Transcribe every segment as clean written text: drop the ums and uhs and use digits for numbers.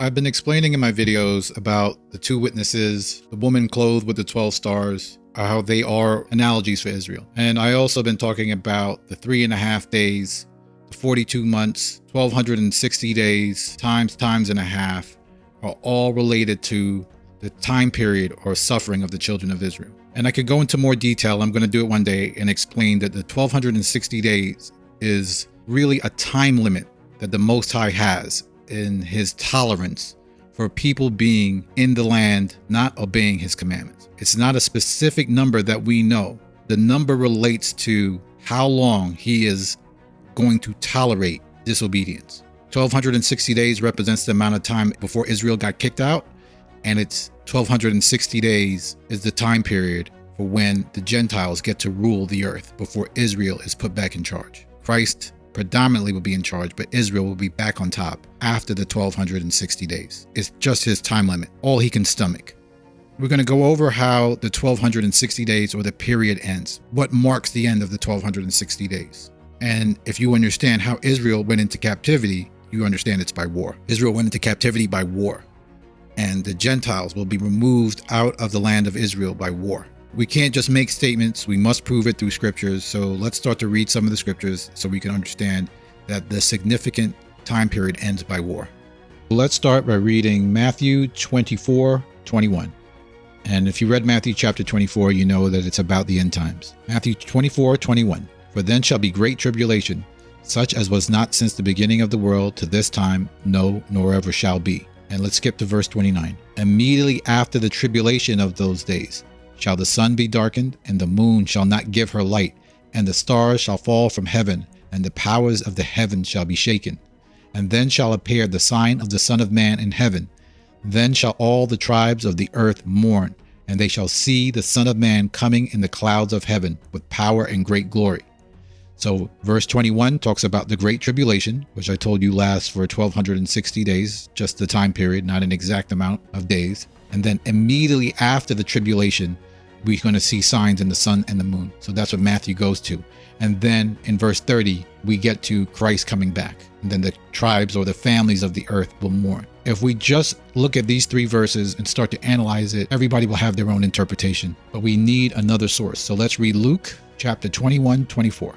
I've been explaining in my videos about the two witnesses, the woman clothed with the 12 stars, how they are analogies for Israel. And I also been talking about the 3.5 days, the 42 months, 1260 days, times and a half are all related to the time period or suffering of the children of Israel. And I could go into more detail. I'm going to do it one day and explain that the 1260 days is really a time limit that the Most High has in his tolerance for people being in the land, not obeying his commandments. It's not a specific number that we know. The number relates to how long he is going to tolerate disobedience. 1260 days represents the amount of time before Israel got kicked out, and it's 1260 days is the time period for when the Gentiles get to rule the earth before Israel is put back in charge. Christ predominantly will be in charge, but Israel will be back on top after the 1260 days. It's just his time limit, all he can stomach. We're going to go over how the 1260 days or the period ends, what marks the end of the 1260 days. And if you understand how Israel went into captivity, you understand it's by war. Israel went into captivity by war, and the Gentiles will be removed out of the land of Israel by war. We can't just make statements, we must prove it through scriptures. So let's start to read some of the scriptures so we can understand that the significant time period ends by war. Let's start by reading Matthew 24:21. And if you read Matthew chapter 24, you know that it's about the end times. Matthew 24:21. For then shall be great tribulation, such as was not since the beginning of the world to this time, no, nor ever shall be. And let's skip to verse 29. Immediately after the tribulation of those days, shall the sun be darkened, and the moon shall not give her light, and the stars shall fall from heaven, and the powers of the heavens shall be shaken. And then shall appear the sign of the Son of Man in heaven. Then shall all the tribes of the earth mourn, and they shall see the Son of Man coming in the clouds of heaven with power and great glory. So verse 21 talks about the great tribulation, which I told you lasts for 1260 days, just the time period, not an exact amount of days. And then immediately after the tribulation, we're going to see signs in the sun and the moon. So that's what Matthew goes to. And then in verse 30, we get to Christ coming back. And then the tribes or the families of the earth will mourn. If we just look at these three verses and start to analyze it, everybody will have their own interpretation. But we need another source. So let's read Luke chapter 21:24.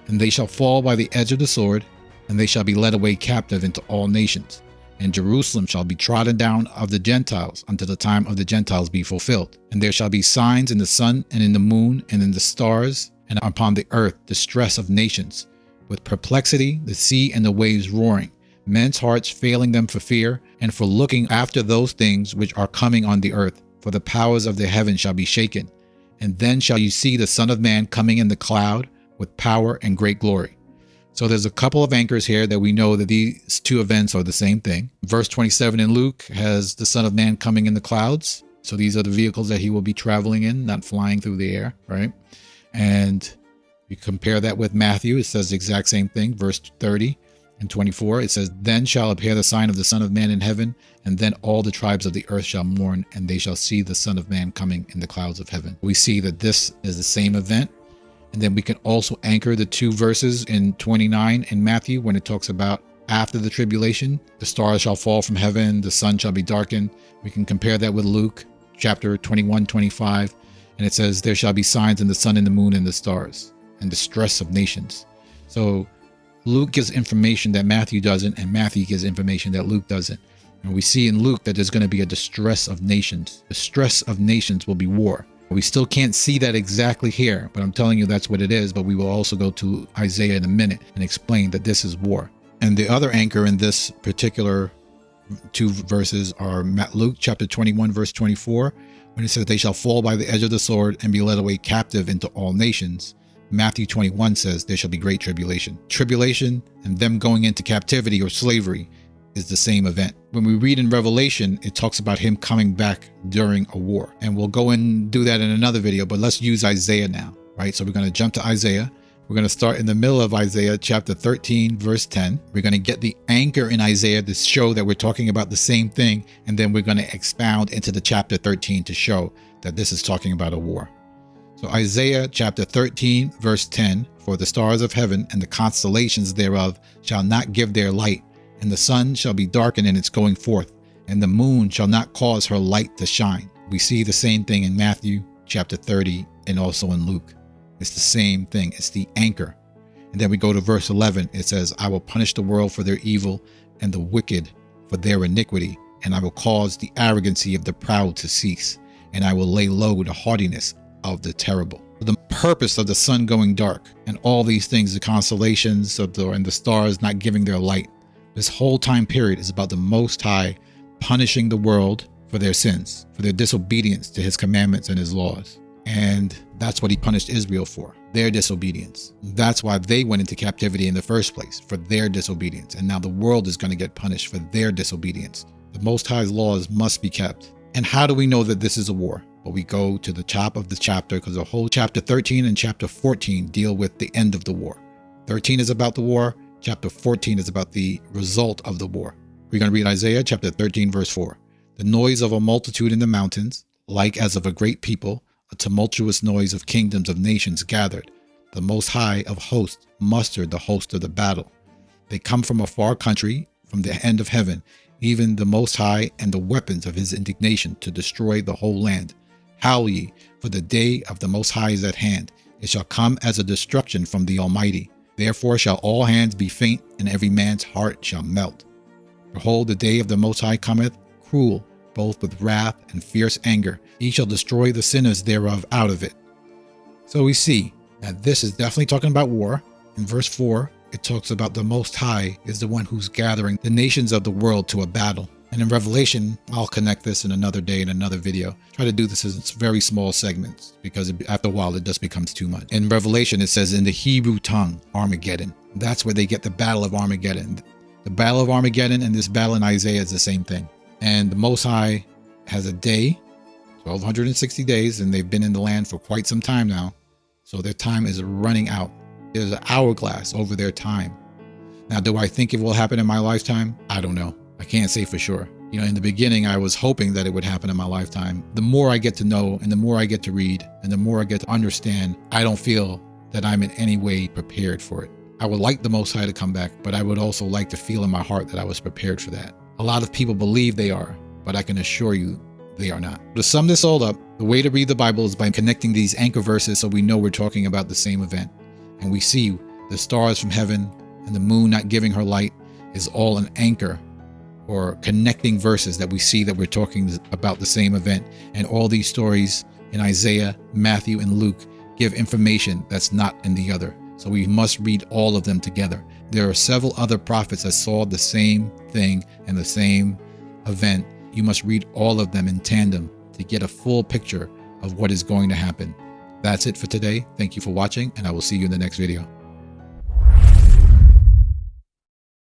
And they shall fall by the edge of the sword, and they shall be led away captive into all nations. And Jerusalem shall be trodden down of the Gentiles until the time of the Gentiles be fulfilled. And there shall be signs in the sun and in the moon and in the stars, and upon the earth distress of nations, with perplexity, the sea and the waves roaring, men's hearts failing them for fear, and for looking after those things which are coming on the earth. For the powers of the heaven shall be shaken. And then shall you see the Son of Man coming in the cloud with power and great glory. So there's a couple of anchors here that we know that these two events are the same thing. Verse 27 in Luke has the Son of Man coming in the clouds. So these are the vehicles that he will be traveling in, not flying through the air, right? And you compare that with Matthew, it says the exact same thing. Verse 30 and 24, it says, Then shall appear the sign of the Son of Man in heaven, and then all the tribes of the earth shall mourn, and they shall see the Son of Man coming in the clouds of heaven. We see that this is the same event. And then we can also anchor the two verses in 29 in Matthew when it talks about after the tribulation, the stars shall fall from heaven, the sun shall be darkened. We can compare that with Luke chapter 21:25, and it says, There shall be signs in the sun and the moon and the stars, and distress of nations. So Luke gives information that Matthew doesn't, and Matthew gives information that Luke doesn't. And we see in Luke that there's going to be a distress of nations. The stress of nations will be war. We still can't see that exactly here, but I'm telling you that's what it is. But we will also go to Isaiah in a minute and explain that this is war. And the other anchor in this particular two verses are Luke chapter 21, verse 24, when it says, They shall fall by the edge of the sword and be led away captive into all nations. Matthew 21 says, There shall be great tribulation. Tribulation and them going into captivity or slavery is the same event. When we read in Revelation, it talks about him coming back during a war. And we'll go and do that in another video, but let's use Isaiah now, right? So we're going to jump to Isaiah. We're going to start in the middle of Isaiah chapter 13, verse 10. We're going to get the anchor in Isaiah to show that we're talking about the same thing. And then we're going to expound into the chapter 13 to show that this is talking about a war. So Isaiah chapter 13, verse 10, For the stars of heaven and the constellations thereof shall not give their light, and the sun shall be darkened in its going forth, and the moon shall not cause her light to shine. We see the same thing in Matthew chapter 30 and also in Luke. It's the same thing. It's the anchor. And then we go to verse 11. It says, I will punish the world for their evil and the wicked for their iniquity, and I will cause the arrogancy of the proud to cease, and I will lay low the haughtiness of the terrible. The purpose of the sun going dark and all these things, the constellations of and the stars not giving their light, this whole time period is about the Most High punishing the world for their sins, for their disobedience to his commandments and his laws. And that's what he punished Israel for, their disobedience. That's why they went into captivity in the first place, for their disobedience. And now the world is going to get punished for their disobedience. The Most High's laws must be kept. And how do we know that this is a war? Well, we go to the top of the chapter, because the whole chapter 13 and chapter 14 deal with the end of the war. 13 is about the war. Chapter 14 is about the result of the war. We're going to read Isaiah chapter 13, verse 4. The noise of a multitude in the mountains, like as of a great people, a tumultuous noise of kingdoms of nations gathered. The Most High of hosts mustered the host of the battle. They come from a far country, from the end of heaven, even the Most High and the weapons of his indignation to destroy the whole land. Howl ye, for the day of the Most High is at hand. It shall come as a destruction from the Almighty. Therefore shall all hands be faint, and every man's heart shall melt. Behold, the day of the Most High cometh, cruel, both with wrath and fierce anger. He shall destroy the sinners thereof out of it. So we see that this is definitely talking about war. In verse 4, it talks about the Most High is the one who's gathering the nations of the world to a battle. And in Revelation, I'll connect this in another day in another video. Try to do this in very small segments, because after a while it just becomes too much. In Revelation, it says in the Hebrew tongue, Armageddon. That's where they get the Battle of Armageddon. The Battle of Armageddon and this battle in Isaiah is the same thing. And the Most High has a day, 1260 days, and they've been in the land for quite some time now. So their time is running out. There's an hourglass over their time. Now, do I think it will happen in my lifetime? I don't know. I can't say for sure. You know, in the beginning, I was hoping that it would happen in my lifetime. The more I get to know and the more I get to read and the more I get to understand, I don't feel that I'm in any way prepared for it. I would like the Most High to come back, but I would also like to feel in my heart that I was prepared for that. A lot of people believe they are, but I can assure you they are not. To sum this all up, the way to read the Bible is by connecting these anchor verses so we know we're talking about the same event. And we see the stars from heaven and the moon not giving her light is all an anchor or connecting verses that we see that we're talking about the same event. And all these stories in Isaiah, Matthew, and Luke give information that's not in the other. So we must read all of them together. There are several other prophets that saw the same thing and the same event. You must read all of them in tandem to get a full picture of what is going to happen. That's it for today. Thank you for watching, and I will see you in the next video.